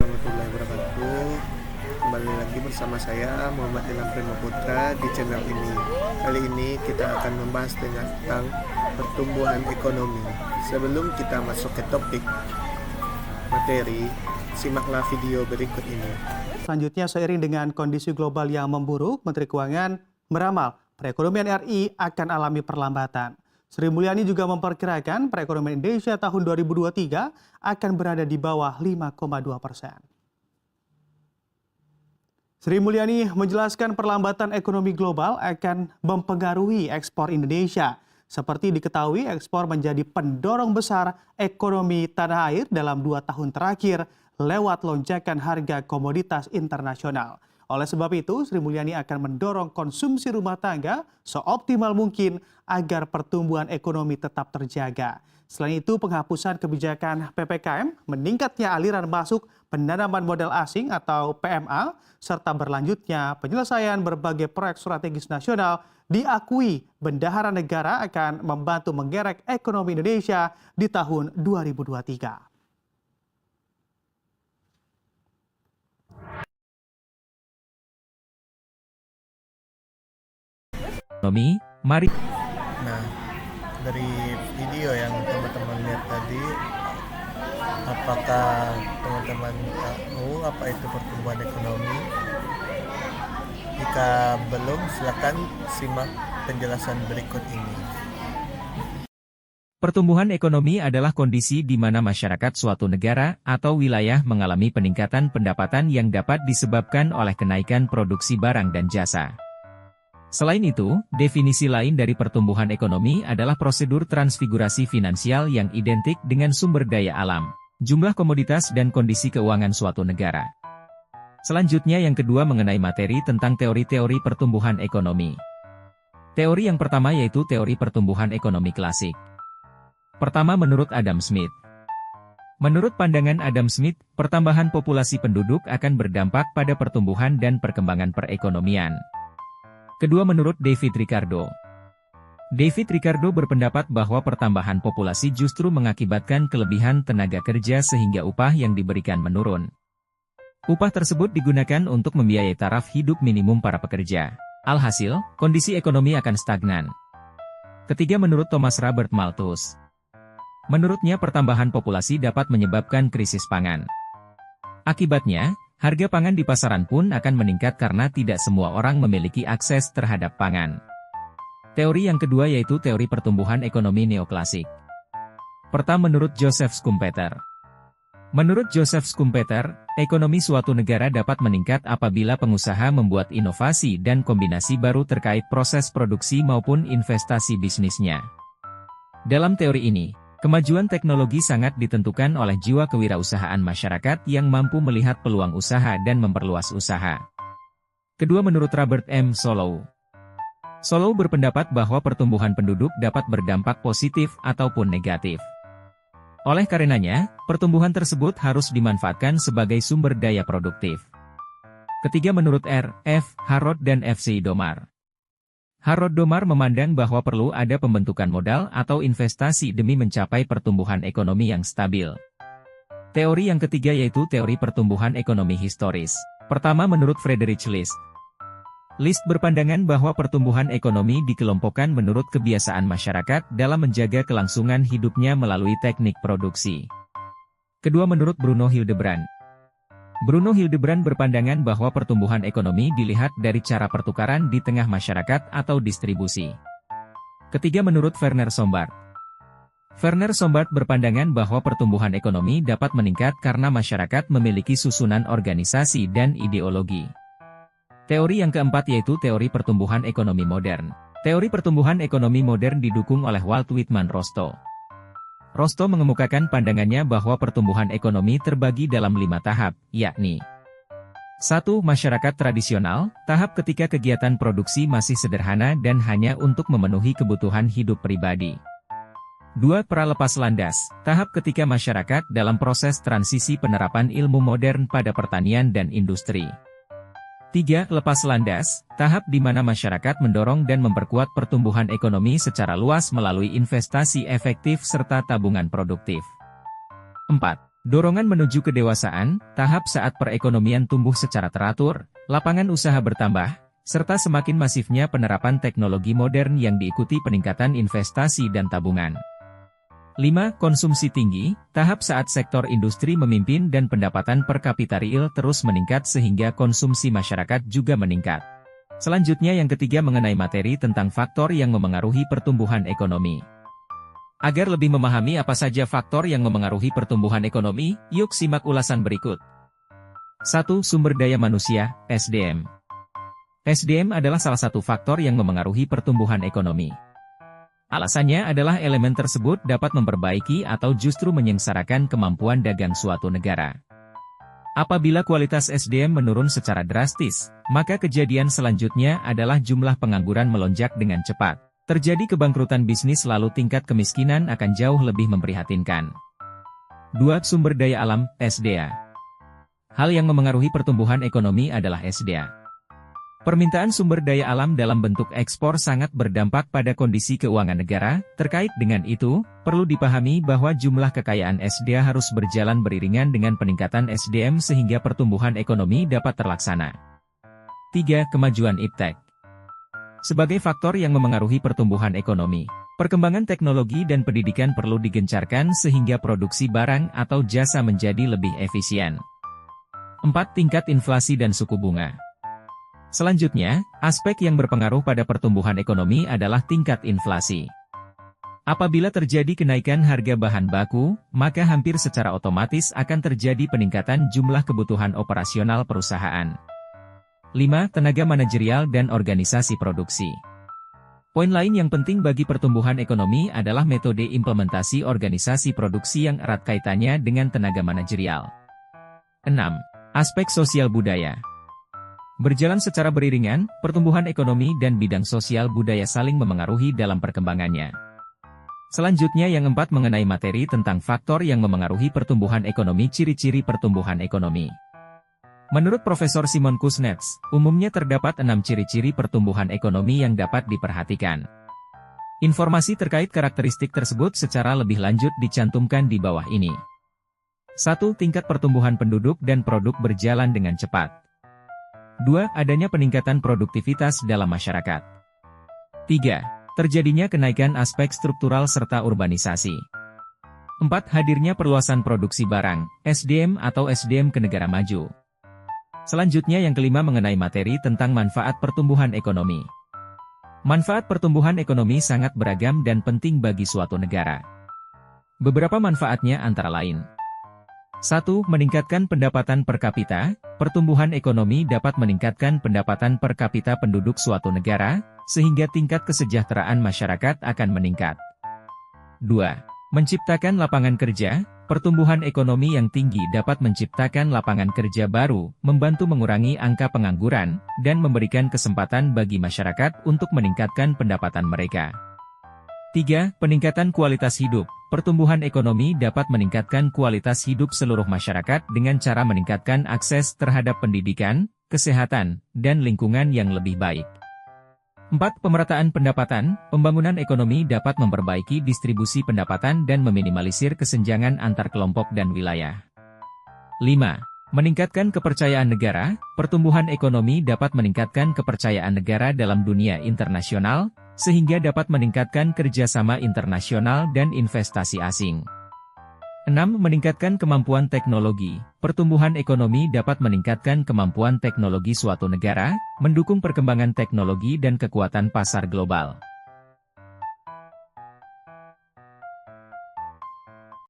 Warahmatullahi wabarakatuh. Kembali lagi bersama saya Muhammad Ilham Prima Putra di channel ini. Kali ini kita akan membahas tentang pertumbuhan ekonomi. Sebelum kita masuk ke topik materi, simaklah video berikut ini. Selanjutnya, seiring dengan kondisi global yang memburuk, Menteri Keuangan meramal perekonomian RI akan alami perlambatan. Sri Mulyani juga memperkirakan perekonomian Indonesia tahun 2023 akan berada di bawah 5,2%. Sri Mulyani menjelaskan perlambatan ekonomi global akan mempengaruhi ekspor Indonesia. Seperti diketahui, ekspor menjadi pendorong besar ekonomi tanah air dalam 2 tahun terakhir lewat lonjakan harga komoditas internasional. Oleh sebab itu, Sri Mulyani akan mendorong konsumsi rumah tangga seoptimal mungkin agar pertumbuhan ekonomi tetap terjaga. Selain itu, penghapusan kebijakan PPKM, meningkatnya aliran masuk penanaman modal asing atau PMA, serta berlanjutnya penyelesaian berbagai proyek strategis nasional diakui bendahara negara akan membantu menggerek ekonomi Indonesia di tahun 2023. Mari. Nah, dari video yang teman-teman lihat tadi, apakah teman-teman tahu apa itu pertumbuhan ekonomi? Jika belum, silakan simak penjelasan berikut ini. Pertumbuhan ekonomi adalah kondisi di mana masyarakat suatu negara atau wilayah mengalami peningkatan pendapatan yang dapat disebabkan oleh kenaikan produksi barang dan jasa. Selain itu, definisi lain dari pertumbuhan ekonomi adalah prosedur transfigurasi finansial yang identik dengan sumber daya alam, jumlah komoditas dan kondisi keuangan suatu negara. Selanjutnya yang kedua mengenai materi tentang teori-teori pertumbuhan ekonomi. Teori yang pertama yaitu teori pertumbuhan ekonomi klasik. Pertama menurut Adam Smith. Menurut pandangan Adam Smith, pertambahan populasi penduduk akan berdampak pada pertumbuhan dan perkembangan perekonomian. Kedua menurut David Ricardo. David Ricardo berpendapat bahwa pertambahan populasi justru mengakibatkan kelebihan tenaga kerja sehingga upah yang diberikan menurun. Upah tersebut digunakan untuk membiayai taraf hidup minimum para pekerja. Alhasil, kondisi ekonomi akan stagnan. Ketiga menurut Thomas Robert Malthus. Menurutnya pertambahan populasi dapat menyebabkan krisis pangan. Akibatnya, harga pangan di pasaran pun akan meningkat karena tidak semua orang memiliki akses terhadap pangan. Teori yang kedua yaitu teori pertumbuhan ekonomi neoklasik. Pertama menurut Joseph Schumpeter. Menurut Joseph Schumpeter, ekonomi suatu negara dapat meningkat apabila pengusaha membuat inovasi dan kombinasi baru terkait proses produksi maupun investasi bisnisnya. Dalam teori ini, kemajuan teknologi sangat ditentukan oleh jiwa kewirausahaan masyarakat yang mampu melihat peluang usaha dan memperluas usaha. Kedua menurut Robert M. Solow. Solow berpendapat bahwa pertumbuhan penduduk dapat berdampak positif ataupun negatif. Oleh karenanya, pertumbuhan tersebut harus dimanfaatkan sebagai sumber daya produktif. Ketiga menurut R. F. Harrod dan F. C. Domar. Harold Domar memandang bahwa perlu ada pembentukan modal atau investasi demi mencapai pertumbuhan ekonomi yang stabil. Teori yang ketiga yaitu teori pertumbuhan ekonomi historis. Pertama menurut Friedrich List. List berpandangan bahwa pertumbuhan ekonomi dikelompokkan menurut kebiasaan masyarakat dalam menjaga kelangsungan hidupnya melalui teknik produksi. Kedua menurut Bruno Hildebrand. Bruno Hildebrand berpandangan bahwa pertumbuhan ekonomi dilihat dari cara pertukaran di tengah masyarakat atau distribusi. Ketiga menurut Werner Sombart. Werner Sombart berpandangan bahwa pertumbuhan ekonomi dapat meningkat karena masyarakat memiliki susunan organisasi dan ideologi. Teori yang keempat yaitu teori pertumbuhan ekonomi modern. Teori pertumbuhan ekonomi modern didukung oleh Walt Whitman Rostow. Rostow mengemukakan pandangannya bahwa pertumbuhan ekonomi terbagi dalam 5 tahap, yakni 1. Masyarakat tradisional, tahap ketika kegiatan produksi masih sederhana dan hanya untuk memenuhi kebutuhan hidup pribadi. 2. Pralepas landas, tahap ketika masyarakat dalam proses transisi penerapan ilmu modern pada pertanian dan industri. 3. Lepas landas, tahap di mana masyarakat mendorong dan memperkuat pertumbuhan ekonomi secara luas melalui investasi efektif serta tabungan produktif. 4. Dorongan menuju kedewasaan, tahap saat perekonomian tumbuh secara teratur, lapangan usaha bertambah, serta semakin masifnya penerapan teknologi modern yang diikuti peningkatan investasi dan tabungan. 5. Konsumsi tinggi, tahap saat sektor industri memimpin dan pendapatan per kapita real terus meningkat sehingga konsumsi masyarakat juga meningkat. Selanjutnya yang ketiga mengenai materi tentang faktor yang memengaruhi pertumbuhan ekonomi. Agar lebih memahami apa saja faktor yang memengaruhi pertumbuhan ekonomi, yuk simak ulasan berikut. 1. Sumber daya manusia, SDM. SDM adalah salah satu faktor yang memengaruhi pertumbuhan ekonomi. Alasannya adalah elemen tersebut dapat memperbaiki atau justru menyengsarakan kemampuan dagang suatu negara. Apabila kualitas SDM menurun secara drastis, maka kejadian selanjutnya adalah jumlah pengangguran melonjak dengan cepat. Terjadi kebangkrutan bisnis lalu tingkat kemiskinan akan jauh lebih memprihatinkan. 2. Sumber daya alam, SDA. Hal yang memengaruhi pertumbuhan ekonomi adalah SDA. Permintaan sumber daya alam dalam bentuk ekspor sangat berdampak pada kondisi keuangan negara. Terkait dengan itu, perlu dipahami bahwa jumlah kekayaan SDA harus berjalan beriringan dengan peningkatan SDM sehingga pertumbuhan ekonomi dapat terlaksana. 3. Kemajuan iptek. Sebagai faktor yang memengaruhi pertumbuhan ekonomi, perkembangan teknologi dan pendidikan perlu digencarkan sehingga produksi barang atau jasa menjadi lebih efisien. 4. Tingkat inflasi dan suku bunga. Selanjutnya, aspek yang berpengaruh pada pertumbuhan ekonomi adalah tingkat inflasi. Apabila terjadi kenaikan harga bahan baku, maka hampir secara otomatis akan terjadi peningkatan jumlah kebutuhan operasional perusahaan. 5. Tenaga manajerial dan organisasi produksi. Poin lain yang penting bagi pertumbuhan ekonomi adalah metode implementasi organisasi produksi yang erat kaitannya dengan tenaga manajerial. 6. Aspek sosial budaya. Berjalan secara beriringan, pertumbuhan ekonomi dan bidang sosial budaya saling memengaruhi dalam perkembangannya. Selanjutnya yang 4 mengenai materi tentang faktor yang memengaruhi pertumbuhan ekonomi. Ciri-ciri pertumbuhan ekonomi. Menurut Profesor Simon Kuznets, umumnya terdapat 6 ciri-ciri pertumbuhan ekonomi yang dapat diperhatikan. Informasi terkait karakteristik tersebut secara lebih lanjut dicantumkan di bawah ini. 1. Tingkat pertumbuhan penduduk dan produk berjalan dengan cepat. 2. Adanya peningkatan produktivitas dalam masyarakat. 3. Terjadinya kenaikan aspek struktural serta urbanisasi. 4. Hadirnya perluasan produksi barang, SDM atau SDM ke negara maju. Selanjutnya yang kelima mengenai materi tentang manfaat pertumbuhan ekonomi. Manfaat pertumbuhan ekonomi sangat beragam dan penting bagi suatu negara. Beberapa manfaatnya antara lain. 1. Meningkatkan pendapatan per kapita. Pertumbuhan ekonomi dapat meningkatkan pendapatan per kapita penduduk suatu negara, sehingga tingkat kesejahteraan masyarakat akan meningkat. 2. Menciptakan lapangan kerja. Pertumbuhan ekonomi yang tinggi dapat menciptakan lapangan kerja baru, membantu mengurangi angka pengangguran, dan memberikan kesempatan bagi masyarakat untuk meningkatkan pendapatan mereka. 3. Peningkatan kualitas hidup. Pertumbuhan ekonomi dapat meningkatkan kualitas hidup seluruh masyarakat dengan cara meningkatkan akses terhadap pendidikan, kesehatan, dan lingkungan yang lebih baik. 4. Pemerataan pendapatan. Pembangunan ekonomi dapat memperbaiki distribusi pendapatan dan meminimalisir kesenjangan antar kelompok dan wilayah. 5. Meningkatkan kepercayaan negara. Pertumbuhan ekonomi dapat meningkatkan kepercayaan negara dalam dunia internasional, sehingga dapat meningkatkan kerjasama internasional dan investasi asing. 6. Meningkatkan kemampuan teknologi. Pertumbuhan ekonomi dapat meningkatkan kemampuan teknologi suatu negara, mendukung perkembangan teknologi dan kekuatan pasar global.